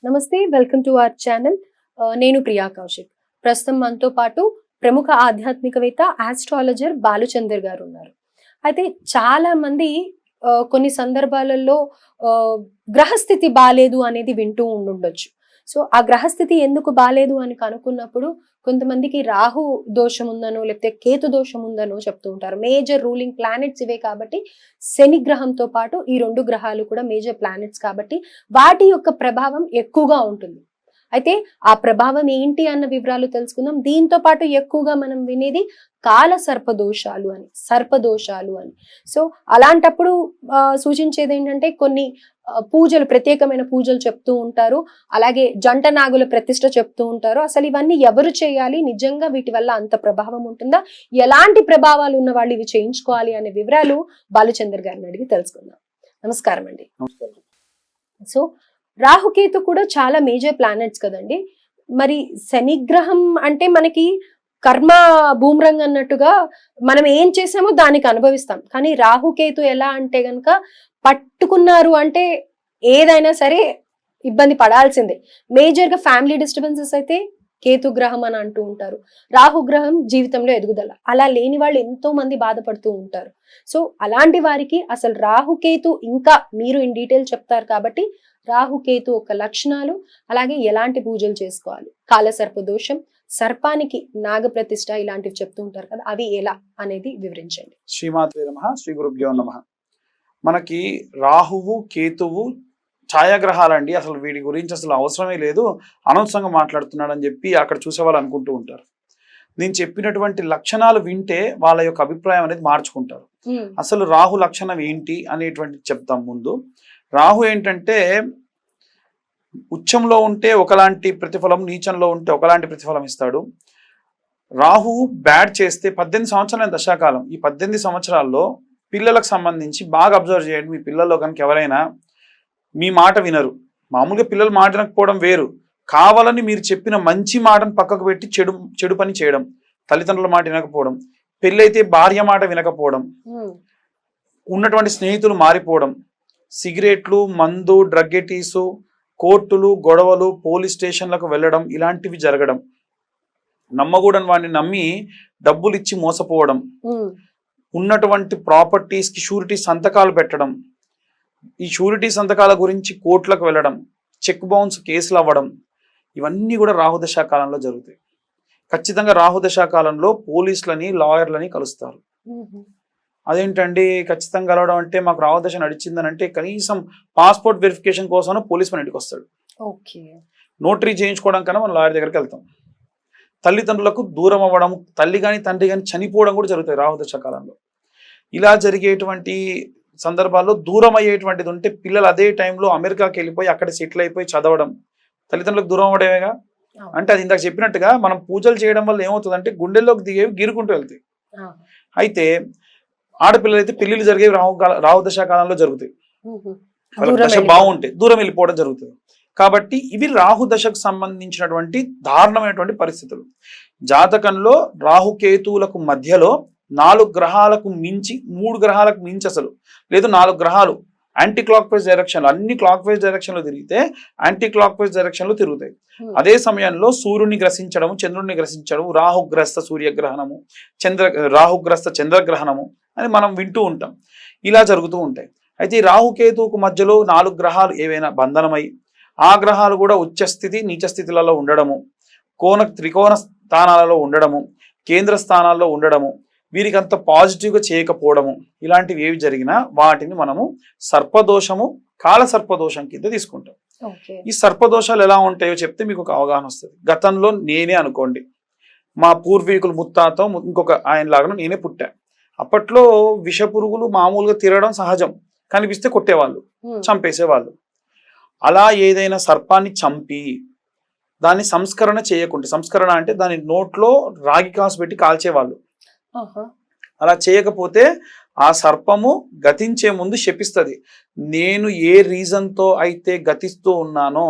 నమస్తే, welcome to our channel. నేను ప్రియా కౌశిక్. ప్రస్తుతం మనతో పాటు ప్రముఖ ఆధ్యాత్మికవేత్త ఆస్ట్రాలజర్ బాలుచందర్ గారు ఉన్నారు. అయితే చాలా మంది కొన్ని సందర్భాలలో గ్రహస్థితి బాలేదు అనేది వింటూ ఉండుండొచ్చు. సో ఆ గ్రహస్థితి ఎందుకు బాలేదు అని కనుక్కున్నప్పుడు కొంతమందికి రాహు దోషం ఉందనో లేకపోతే కేతు దోషం ఉందనో చెప్తూ ఉంటారు. మేజర్ రూలింగ్ ప్లానెట్స్ ఇవే కాబట్టి, శని గ్రహంతో పాటు ఈ 2 గ్రహాలు కూడా మేజర్ ప్లానెట్స్ కాబట్టి వాటి యొక్క ప్రభావం ఎక్కువగా ఉంటుంది. అయితే ఆ ప్రభావం ఏంటి అన్న వివరాలు తెలుసుకుందాం. దీంతో పాటు ఎక్కువగా మనం వినేది కాల సర్పదోషాలు అని. సో అలాంటప్పుడు సూచించేది ఏంటంటే కొన్ని పూజలు, ప్రత్యేకమైన పూజలు చెప్తూ ఉంటారు. అలాగే జంట నాగుల ప్రతిష్ఠ చెప్తూ ఉంటారు. అసలు ఇవన్నీ ఎవరు చేయాలి, నిజంగా వీటి వల్ల అంత ప్రభావం ఉంటుందా, ఎలాంటి ప్రభావాలు ఉన్న వాళ్ళు ఇవి చేయించుకోవాలి అనే వివరాలు బాలుచందర్ గారిని అడిగి తెలుసుకుందాం. నమస్కారం అండి. సో రాహుకేతు కూడా చాలా మేజర్ ప్లానెట్స్ కదండి. మరి శనిగ్రహం అంటే మనకి కర్మ భూమ్రంగ్ అన్నట్టుగా మనం ఏం చేసామో దానికి అనుభవిస్తాం. కానీ రాహుకేతు ఎలా అంటే గనక పట్టుకున్నారు అంటే ఏదైనా సరే ఇబ్బంది పడాల్సిందే. మేజర్ గా ఫ్యామిలీ డిస్టర్బెన్సెస్ అయితే కేతు గ్రహం అని అంటూ ఉంటారు. రాహుగ్రహం జీవితంలో ఎదుగుదల. అలా లేని వాళ్ళు ఎంతో మంది బాధపడుతూ ఉంటారు. సో అలాంటి వారికి అసలు రాహుకేతు ఇంకా మీరు ఇన్ డీటెయిల్ చెప్తారు కాబట్టి రాహుకేతు ఒక లక్షణాలు, అలాగే ఎలాంటి పూజలు చేసుకోవాలి, కాలసర్ప దోషం, సర్పానికి నాగప్రతిష్ఠ ఇలాంటివి చెప్తూ ఉంటారు కదా, అవి ఎలా అనేది వివరించండి. శ్రీమాత్రే నమః. శ్రీ గురుభ్యో నమః. మనకి రాహువు కేతువు ఛాయాగ్రహాలండి. అసలు వీటి గురించి అసలు అవసరమే లేదు, అనవసరంగా మాట్లాడుతున్నాడని చెప్పి అక్కడ చూసే వాళ్ళు అనుకుంటూ ఉంటారు. నేను చెప్పినటువంటి లక్షణాలు వింటే వాళ్ళ యొక్క అభిప్రాయం అనేది మార్చుకుంటారు. అసలు రాహు లక్షణం ఏంటి అనేటువంటి చెప్తాం. ముందు రాహు ఏంటంటే ఉచ్చంలో ఉంటే ఒకలాంటి ప్రతిఫలం, నీచంలో ఉంటే ఒకలాంటి ప్రతిఫలం ఇస్తాడు. రాహు బ్యాడ్ చేస్తే 18 సంవత్సరాల దశాకాలం. ఈ 18 సంవత్సరాల్లో పిల్లలకు సంబంధించి బాగా అబ్జర్వ్ చేయండి. మీ పిల్లల్లో కనుక ఎవరైనా మీ మాట వినరు, మామూలుగా పిల్లలు మాట వినకపోవడం వేరు, కావాలని మీరు చెప్పిన మంచి మాటను పక్కకు పెట్టి చెడు పని చేయడం, తల్లిదండ్రుల మాట వినకపోవడం, పెళ్ళైతే భార్య మాట వినకపోవడం, ఉన్నటువంటి స్నేహితులు మారిపోవడం, సిగరెట్లు, మందు, డ్రగ్ ఎటీసు, కోర్టులు, గొడవలు, పోలీస్ స్టేషన్లకు వెళ్ళడం, ఇలాంటివి జరగడం, నమ్మకూడని వాడిని నమ్మి డబ్బులు ఇచ్చి మోసపోవడం, ఉన్నటువంటి ప్రాపర్టీస్కి షూరిటీ సంతకాలు పెట్టడం, ఈ షూరిటీ సంతకాల గురించి కోర్టులకు వెళ్ళడం, చెక్ బౌన్స్ కేసులు అవ్వడం, ఇవన్నీ కూడా రాహుదశా కాలంలో జరుగుతాయి. ఖచ్చితంగా రాహుదశా కాలంలో పోలీసులని, లాయర్లని కలుస్తారు. అదేంటండి ఖచ్చితంగా కలవడం అంటే, మాకు రాహుదశ నడిచిందని అంటే కనీసం పాస్పోర్ట్ వెరిఫికేషన్ కోసం పోలీస్ మన ఇంటికి వస్తాడు. నోటరీ చేయించుకోవడం కన్నా మనం లాయర్ దగ్గరికి వెళ్తాం. తల్లిదండ్రులకు దూరం అవ్వడం, తల్లి కానీ తండ్రి కానీ చనిపోవడం కూడా జరుగుతాయి రాహుదశ కాలంలో. ఇలా జరిగేటువంటి సందర్భాల్లో దూరం అయ్యేటువంటిది ఉంటే పిల్లలు అదే టైంలో అమెరికాకి వెళ్ళిపోయి అక్కడ సెటిల్ అయిపోయి చదవడం, తల్లిదండ్రులకు దూరం అవ్వడమేగా. అంటే అది ఇందాక చెప్పినట్టుగా మనం పూజలు చేయడం వల్ల ఏమవుతుందంటే గుండెల్లోకి దిగేవి గీరుకుంటూ వెళ్తాయి. అయితే ఆడపిల్లలు అయితే పెళ్లిళ్ళు జరిగేవి రాహుదశా కాలంలో జరుగుతాయి. వాళ్ళ దశ బాగుంటే దూరం వెళ్ళిపోవడం జరుగుతుంది. కాబట్టి ఇవి రాహుదశకు సంబంధించినటువంటి దారుణమైనటువంటి పరిస్థితులు. జాతకంలో రాహుకేతువులకు మధ్యలో 4 గ్రహాలకు మించి, 3 గ్రహాలకు మించి అసలు లేదు, 4 గ్రహాలు యాంటీ క్లాక్ వైజ్ డైరెక్షన్, అన్ని క్లాక్ వైజ్ డైరెక్షన్ లో తిరిగితే యాంటీ క్లాక్ వైజ్ డైరెక్షన్ లో తిరుగుతాయి. అదే సమయంలో సూర్యుని గ్రసించడము, చంద్రుడిని గ్రసించడం, రాహుగ్రస్త సూర్యగ్రహణము, రాహుగ్రస్త చంద్రగ్రహణము అని మనం వింటూ ఉంటాం. ఇలా జరుగుతూ ఉంటాయి. అయితే ఈ రాహుకేతువుకు మధ్యలో 4 గ్రహాలు ఏవైనా బంధనమై ఆ గ్రహాలు కూడా ఉచ్చస్థితి, నీచస్థితులలో ఉండడము, త్రికోణ స్థానాలలో ఉండడము, కేంద్ర స్థానాల్లో ఉండడము, వీరికి అంత పాజిటివ్గా చేయకపోవడము, ఇలాంటివి ఏవి జరిగినా వాటిని మనము సర్పదోషము, కాల సర్పదోషం కింద తీసుకుంటాం. ఈ సర్పదోషాలు ఎలా ఉంటాయో చెప్తే మీకు ఒక అవగాహన వస్తుంది. గతంలో నేనే అనుకోండి, మా పూర్వీకులు ముత్తాత ఇంకొక ఆయన లాగా నేనే పుట్టా. అప్పట్లో విష పురుగులు మామూలుగా తిరగడం సహజం, కనిపిస్తే కొట్టేవాళ్ళు, చంపేసేవాళ్ళు. అలా ఏదైనా సర్పాన్ని చంపి దాన్ని సంస్కరణ చేయకుంటే, సంస్కరణ అంటే దాని నోట్లో రాగి కాసు పెట్టి కాల్చేవాళ్ళు. అలా చేయకపోతే ఆ సర్పము గతించే ముందు శపిస్తుంది, నేను ఏ రీజన్తో అయితే గతిస్తూ ఉన్నానో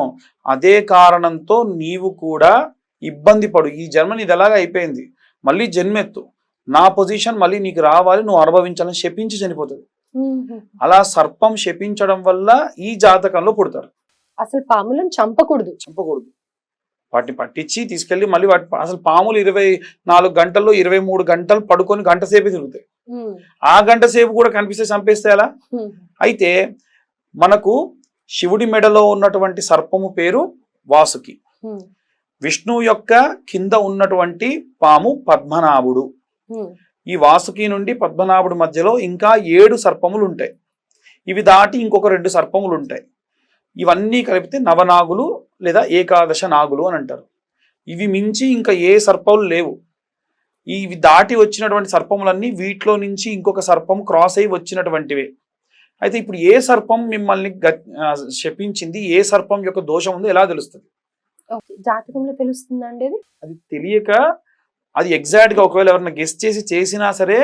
అదే కారణంతో నీవు కూడా ఇబ్బంది పడు, ఈ జన్మ నీది ఎలాగ అయిపోయింది, మళ్ళీ జన్మెత్తు, నా పొజిషన్ మళ్ళీ నీకు రావాలి, నువ్వు అనుభవించాలని శపించి చనిపోతుంది. అలా సర్పం శపించడం వల్ల ఈ జాతకంలో పుడతారు. అసలు పాములను చంపకూడదు. చంపకూడదు. వాటిని పట్టించి తీసుకెళ్లి మళ్ళీ అసలు పాములు 24 గంటల్లో 23 గంటలు పడుకొని గంట సేపు తిరుగుతాయి. ఆ గంట సేపు కూడా కనిపిస్తే చంపేస్తే ఎలా? అయితే మనకు శివుడి మెడలో ఉన్నటువంటి సర్పము పేరు వాసుకి, విష్ణువు యొక్క కింద ఉన్నటువంటి పాము పద్మనాభుడు. ఈ వాసుకి నుండి పద్మనాభుడు మధ్యలో ఇంకా 7 సర్పములు ఉంటాయి. ఇవి దాటి ఇంకొక 2 సర్పములు ఉంటాయి. ఇవన్నీ కలిపితే నవనాగులు లేదా ఏకాదశ నాగులు అని అంటారు. ఇవి మించి ఇంకా ఏ సర్పములు లేవు. ఇవి దాటి వచ్చినటువంటి సర్పములన్నీ వీటిలో నుంచి ఇంకొక సర్పం క్రాస్ అయి వచ్చినటువంటివే. అయితే ఇప్పుడు ఏ సర్పం మిమ్మల్ని శపించింది, ఏ సర్పం యొక్క దోషం ఉందో ఎలా తెలుస్తుంది? జాతకంలో తెలుస్తుందండి అది తెలియక అది ఎగ్జాక్ట్ గా ఒకవేళ ఎవరైనా గెస్ చేసి చేసినా సరే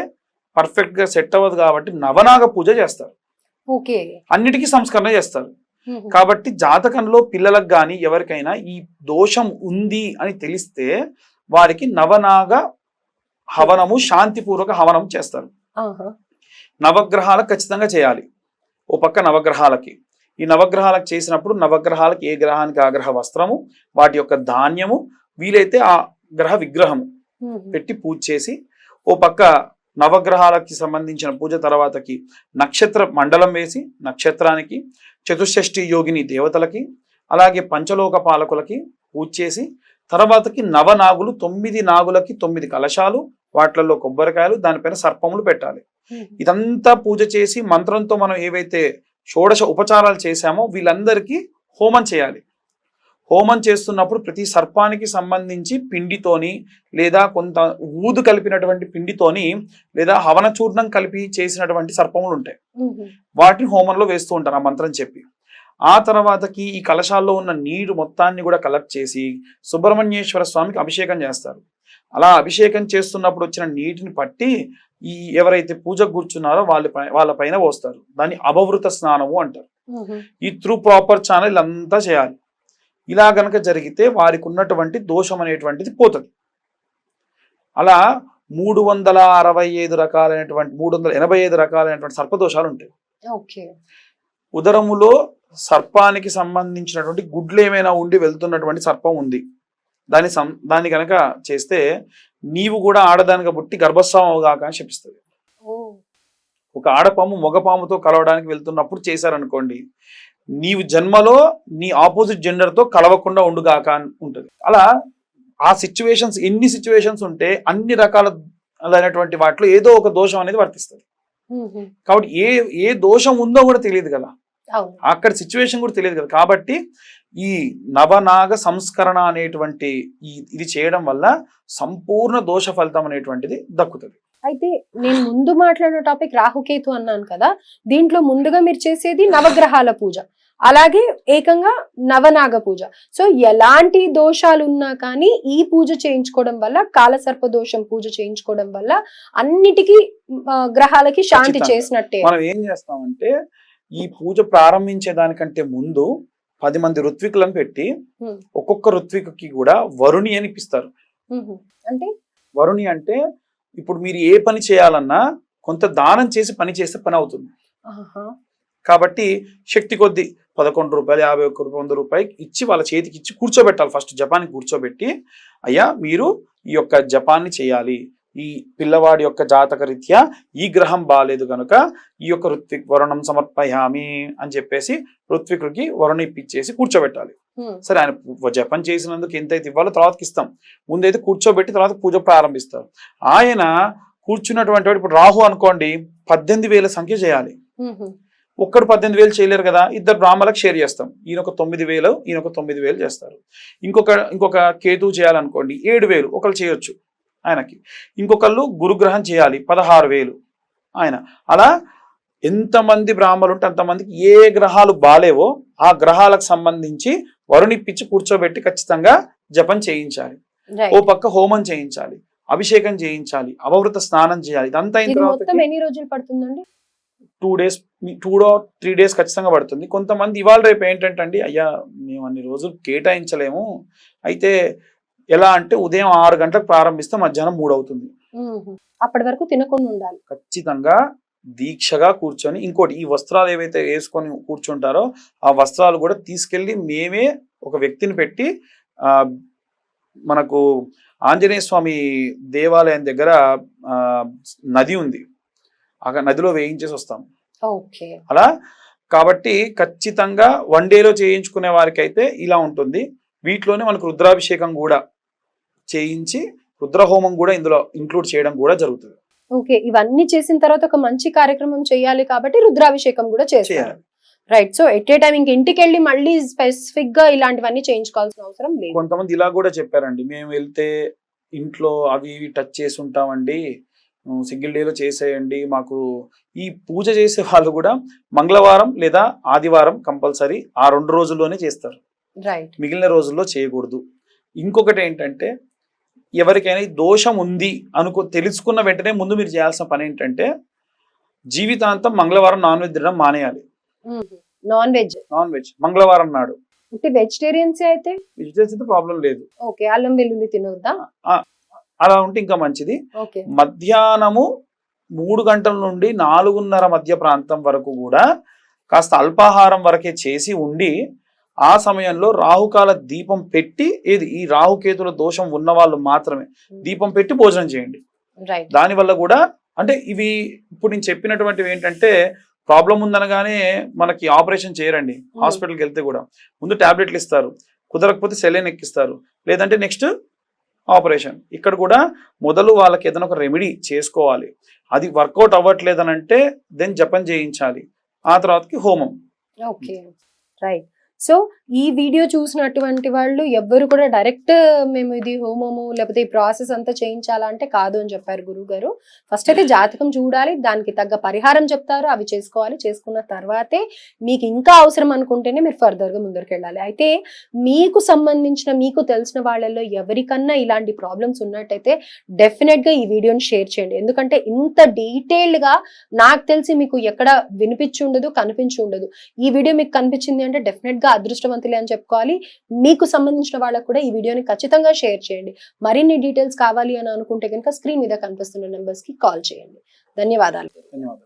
పర్ఫెక్ట్ గా సెట్ అవ్వదు. కాబట్టి నవనాగ పూజ చేస్తారు, అన్నిటికీ సంస్కరణ చేస్తారు. కాబట్టి జాతకంలో పిల్లలకు కానీ ఎవరికైనా ఈ దోషం ఉంది అని తెలిస్తే వారికి నవనాగ హవనము, శాంతిపూర్వక హవనం చేస్తారు. నవగ్రహాలకు ఖచ్చితంగా చేయాలి. ఓ పక్క నవగ్రహాలకి, ఈ నవగ్రహాలకు చేసినప్పుడు నవగ్రహాలకు ఏ గ్రహానికి ఆ గ్రహ వస్త్రము, వాటి యొక్క ధాన్యము, వీలైతే ఆ గ్రహ విగ్రహము పెట్టి పూజ చేసి, ఓ పక్క నవగ్రహాలకి సంబంధించిన పూజ తర్వాతకి నక్షత్ర మండలం వేసి నక్షత్రానికి, చతుషష్ఠి యోగిని దేవతలకి, అలాగే పంచలోక పాలకులకి పూజ చేసి తర్వాతకి నవనాగులు 9 నాగులకి 9 కలశాలు, వాటిలలో కొబ్బరికాయలు, దానిపైన సర్పములు పెట్టాలి. ఇదంతా పూజ చేసి మంత్రంతో మనం ఏవైతే షోడశ ఉపచారాలు చేశామో వీళ్ళందరికీ హోమం చేయాలి. హోమం చేస్తున్నప్పుడు ప్రతి సర్పానికి సంబంధించి పిండితోని లేదా కొంత ఊదు కలిపినటువంటి పిండితోని లేదా హవన చూర్ణం కలిపి చేసినటువంటి సర్పములు ఉంటాయి. వాటిని హోమంలో వేస్తూ ఉంటారు ఆ మంత్రం చెప్పి. ఆ తర్వాతకి ఈ కలశాల్లో ఉన్న నీరు మొత్తాన్ని కూడా కలెక్ట్ చేసి సుబ్రహ్మణ్యేశ్వర స్వామికి అభిషేకం చేస్తారు. అలా అభిషేకం చేస్తున్నప్పుడు వచ్చిన నీటిని పట్టి ఈ ఎవరైతే పూజకు కూర్చున్నారో వాళ్ళ పైన పోస్తారు. దాన్ని అపవృత స్నానము అంటారు. ఈ త్రూ ప్రాపర్ ఛానల్ అంతా చేయాలి. ఇలా గనక జరిగితే వారికి ఉన్నటువంటి దోషం అనేటువంటిది పోతుంది. అలా 385 రకాలైనటువంటి 385 రకాలైనటువంటి సర్పదోషాలు ఉంటాయి. ఉదరములో సర్పానికి సంబంధించినటువంటి గుడ్లు ఏమైనా ఉండి వెళ్తున్నటువంటి సర్పం ఉంది, దాన్ని కనుక చేస్తే నీవు కూడా ఆడదానిగా పుట్టి గర్భస్రావం అవగాక అని చెప్పిస్తుంది. ఒక ఆడపాము మగపాముతో కలవడానికి వెళ్తున్నప్పుడు చేశారనుకోండి, నీవు జన్మలో నీ ఆపోజిట్ జెండర్ తో కలవకుండా ఉండుగాక అని ఉంటుంది. అలా ఆ సిచ్యువేషన్స్, ఎన్ని సిచ్యువేషన్స్ ఉంటే అన్ని రకాలైనటువంటి వాటిలో ఏదో ఒక దోషం అనేది వర్తిస్తుంది. కాబట్టి ఏ దోషం ఉందో కూడా తెలియదు కదా, అక్కడ సిచ్యువేషన్ కూడా తెలియదు కదా. కాబట్టి ఈ నవనాగ సంస్కరణ అనేటువంటి ఇది చేయడం వల్ల సంపూర్ణ దోష ఫలితం అనేటువంటిది దక్కుతుంది. అయితే నేను ముందు మాట్లాడిన టాపిక్ రాహుకేతు అన్నాను కదా, దీంట్లో ముందుగా మీరు చేసేది నవగ్రహాల పూజ, అలాగే ఏకంగా నవనాగ పూజ. సో ఎలాంటి దోషాలు ఉన్నా కానీ ఈ పూజ చేయించుకోవడం వల్ల, కాలసర్ప దోషం పూజ చేయించుకోవడం వల్ల అన్నిటికీ గ్రహాలకి శాంతి చేసినట్టే. మనం ఏం చేస్తామంటే ఈ పూజ ప్రారంభించే దానికంటే ముందు 10 మంది ఋత్వికులను పెట్టి ఒక్కొక్క ఋత్వికుకి కూడా వరుణి అని ఇప్పిస్తారు. అంటే వరుణి అంటే ఇప్పుడు మీరు ఏ పని చేయాలన్నా కొంత దానం చేసి పని చేస్తే పని అవుతుంది. కాబట్టి శక్తి కొద్ది 11 రూపాయలు, 51 రూపాయలు, 100 రూపాయలు ఇచ్చి వాళ్ళ చేతికి ఇచ్చి కూర్చోబెట్టాలి. ఫస్ట్ జపానికి కూర్చోబెట్టి, అయ్యా మీరు ఈ యొక్క జపాన్ని చేయాలి, ఈ పిల్లవాడి యొక్క జాతక రీత్యా ఈ గ్రహం బాగాలేదు కనుక ఈ యొక్క ఋత్విక్ వరుణం సమర్పయామి అని చెప్పేసి ఋత్వికుడికి వరుణ ఇప్పించేసి కూర్చోబెట్టాలి. సరే, ఆయన జపం చేసినందుకు ఎంతైతే ఇవ్వాలో తర్వాతకి ఇస్తాం, ముందైతే కూర్చోబెట్టి తర్వాత పూజ ప్రారంభిస్తారు. ఆయన కూర్చున్నటువంటి వాడు, ఇప్పుడు రాహు అనుకోండి, 18,000 సంఖ్య చేయాలి. ఒక్కడు 18,000 చేయలేరు కదా, 2 బ్రాహ్మణులకు షేర్ చేస్తాం. ఈయనొక 9,000, ఈయనొక 9,000 చేస్తారు. ఇంకొక కేతు చేయాలనుకోండి 7,000 ఒకళ్ళు చేయొచ్చు ఆయనకి. ఇంకొకళ్ళు గురుగ్రహం చేయాలి 16,000 ఆయన. అలా ఎంతమంది బ్రాహ్మణులు ఉంటే అంతమందికి ఏ గ్రహాలు బాలేవో ఆ గ్రహాలకు సంబంధించి వరుణిప్పించి కూర్చోబెట్టి ఖచ్చితంగా జపం చేయించాలి. ఓ పక్క హోమం చేయించాలి, అభిషేకం చేయించాలి, అవవృత స్నానం చేయాలి. ఇదంతా అయిన తర్వాత ఎన్ని రోజులు పడుతుందండి? 2 days, 2 or 3 days ఖచ్చితంగా పడుతుంది. కొంతమంది ఇవాళ రేపు ఏంటంటే అయ్యా మేము అన్ని రోజులు కేటాయించలేము, అయితే ఎలా అంటే ఉదయం 6 గంటలకు ప్రారంభిస్తే మధ్యాహ్నం 3 అవుతుంది. అప్పటి వరకు తినకుండా ఉండాలి. ఖచ్చితంగా దీక్షగా కూర్చొని, ఇంకోటి ఈ వస్త్రాలు ఏవైతే వేసుకొని కూర్చుంటారో ఆ వస్త్రాలు కూడా తీసుకెళ్ళి మేమే ఒక వ్యక్తిని పెట్టి మనకు ఆంజనేయ స్వామి దేవాలయం దగ్గర నది ఉంది, ఆ నదిలో వేయించేసి వస్తాం. ఓకే. అలా కాబట్టి ఖచ్చితంగా 1 డేలో చేయించుకునే వారికి అయితే ఇలా ఉంటుంది. వీటిలోనే మనకు రుద్రాభిషేకం కూడా చేయించి రుద్రహోమం కూడా ఇందులో ఇంక్లూడ్ చేయడం కూడా జరుగుతుంది. ఓకే, ఇవన్నీ చేసిన తర్వాత ఒక మంచి కార్యక్రమం చేయాలి కాబట్టి రుద్రాభిషేకం కూడా చేయాలి. Right. So at a time ఇంక ఇంటికి వెళ్ళి మళ్ళీ స్పెసిఫిక్ గా ఇలాంటివన్నీ చేయించుకోవాల్సిన అవసరం లేదు. కొంతమంది ఇలా కూడా చెప్పారండి, మేము వెళ్తే ఇంట్లో అవి ఇవి టచ్ చేసి ఉంటామండి, సింగిల్ డేలో చేసేయండి మాకు. ఈ పూజ చేసే వాళ్ళు కూడా మంగళవారం లేదా ఆదివారం కంపల్సరీ ఆ 2 రోజుల్లోనే చేస్తారు. రైట్. మిగిలిన రోజుల్లో చేయకూడదు. ఇంకొకటి ఏంటంటే, ఎవరికైనా దోషం ఉంది తెలుసుకున్న వెంటనే ముందు మీరు చేయాల్సిన పని ఏంటంటే, జీవితాంతం మంగళవారం నాన్ వెజ్ తినడం మానేయాలి. నాన్ వెజ్ మంగళవారం నాడు. వెజిటేరియన్స్ అయితే ప్రాబ్లం లేదు. ఓకే, అల్లం వెల్లుల్లి తినొద్దా? అలా ఉంటే ఇంకా మంచిది. ఓకే. మధ్యాహ్నము 3 గంటల నుండి 4:30 మధ్య ప్రాంతం వరకు కూడా కాస్త అల్పాహారం వరకే చేసి ఉండి, ఆ సమయంలో రాహుకాల దీపం పెట్టి, ఈ రాహుకేతుల దోషం ఉన్న వాళ్ళు మాత్రమే దీపం పెట్టి భోజనం చేయండి. దానివల్ల కూడా అంటే ఇవి ఇప్పుడు నేను చెప్పినటువంటివి ఏంటంటే, ప్రాబ్లం ఉందనగానే మనకి ఆపరేషన్ చేయరండి. హాస్పిటల్కి వెళ్తే కూడా ముందు టాబ్లెట్లు ఇస్తారు, కుదరకపోతే సెలైన్ ఎక్కిస్తారు, లేదంటే నెక్స్ట్ ఆపరేషన్. ఇక్కడ కూడా మొదలు వాళ్ళకి ఏదైనా ఒక రెమెడీ చేసుకోవాలి. అది వర్కౌట్ అవ్వట్లేదనంటే దెన్ జపం చేయించాలి, ఆ తర్వాతకి హోమం. Okay, right. సో ఈ వీడియో చూసినటువంటి వాళ్ళు ఎవ్వరు కూడా డైరెక్ట్ మేము ఇది హోమము లేకపోతే ఈ ప్రాసెస్ అంతా చేయించాలా అంటే కాదు అని చెప్పారు గురువు గారు. ఫస్ట్ అయితే జాతకం చూడాలి, దానికి తగ్గ పరిహారం చెప్తారు, అవి చేసుకోవాలి. చేసుకున్న తర్వాతే మీకు ఇంకా అవసరం అనుకుంటేనే మీరు ఫర్దర్ గా ముందరికి వెళ్ళాలి. అయితే మీకు సంబంధించిన మీకు తెలిసిన వాళ్ళల్లో ఎవరికన్నా ఇలాంటి ప్రాబ్లమ్స్ ఉన్నట్టయితే డెఫినెట్ గా ఈ వీడియోని షేర్ చేయండి. ఎందుకంటే ఇంత డీటెయిల్డ్ గా నాకు తెలిసి మీకు ఎక్కడ వినిపించి ఉండదు, కనిపించి ఉండదు. ఈ వీడియో మీకు కనిపించింది అంటే డెఫినెట్ గా అదృష్టవంతులే అని చెప్పుకోవాలి. మీకు సంబంధించిన వాళ్ళకు కూడా ఈ వీడియోని ఖచ్చితంగా షేర్ చేయండి. మరిన్ని డీటెయిల్స్ కావాలి అని అనుకుంటే కనుక స్క్రీన్ మీద కనిపిస్తున్న నెంబర్స్ కి కాల్ చేయండి. ధన్యవాదాలు.